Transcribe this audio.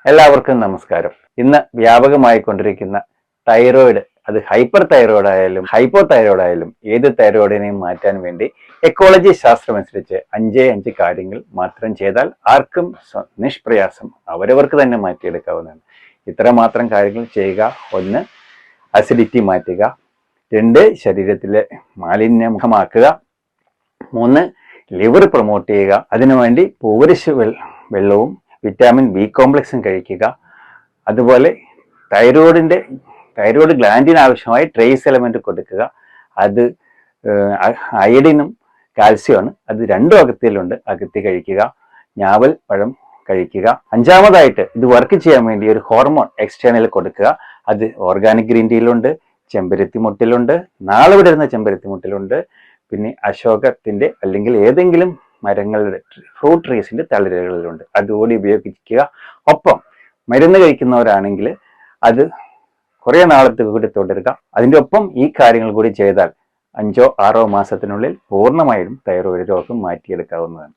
എല്ലാവർക്കും നമസ്കാരം. ഇന്ന് വ്യാപകമായിക്കൊണ്ടിരിക്കുന്ന തൈറോയിഡ്, അത് ഹൈപ്പർ തൈറോയിഡ് ആയാലും ഹൈപ്പോ തൈറോയിഡ് ആയാലും ഏത് തൈറോയിഡിനെയും മാറ്റാൻ വേണ്ടി എക്കോളജി ശാസ്ത്രം അനുസരിച്ച് 5 കാര്യങ്ങൾ മാത്രം ചെയ്താൽ ആർക്കും നിഷ്പ്രയാസം അവരവർക്ക് തന്നെ മാറ്റിയെടുക്കാവുന്നതാണ്. ഇത്ര മാത്രം കാര്യങ്ങൾ ചെയ്യുക. 1. അസിഡിറ്റി മാറ്റുക. 2. ശരീരത്തിലെ മാലിന്യമുഖമാക്കുക. 3. ലിവർ പ്രൊമോട്ട് ചെയ്യുക. അതിനുവേണ്ടി പൂവരശ് വെള്ളവും വിറ്റാമിൻ ബി കോംപ്ലക്സും കഴിക്കുക. അതുപോലെ തൈറോയ്ഡ് ഗ്ലാൻഡിന് ആവശ്യമായ ട്രേസ് എലമെന്റ് കൊടുക്കുക. അത് അയഡിനും കാൽസ്യമാണ്. അത് 2 അകത്തിയിലുണ്ട്. അകത്തി കഴിക്കുക. ഞാവൽ പഴം കഴിക്കുക. 5ാമതായിട്ട് ഇത് വർക്ക് ചെയ്യാൻ വേണ്ടി ഒരു ഹോർമോൺ എക്സ്റ്റേണൽ കൊടുക്കുക. അത് ഓർഗാനിക് ഗ്രീൻ ടീയിലുണ്ട്, ചെമ്പരത്തി മുട്ടിലുണ്ട്, നാളെ വിടരുന്ന ചെമ്പരത്തി മുട്ടിലുണ്ട്, പിന്നെ അശോകത്തിന്റെ അല്ലെങ്കിൽ ഏതെങ്കിലും മരങ്ങളുടെ ഫ്രൂട്ട് ട്രീസിന്റെ തളിരുകളിലുണ്ട്. അതുകൂടി ഉപയോഗിക്കുക. ഒപ്പം മരുന്ന് കഴിക്കുന്നവരാണെങ്കിൽ അത് കുറെ നാളത്തേക്ക് കൂടി തുടരുക. അതിൻ്റെ ഒപ്പം ഈ കാര്യങ്ങൾ കൂടി ചെയ്താൽ 5-6 മാസത്തിനുള്ളിൽ പൂർണ്ണമായും തൈറോയിഡ് രോഗം മാറ്റിയെടുക്കാവുന്നതാണ്.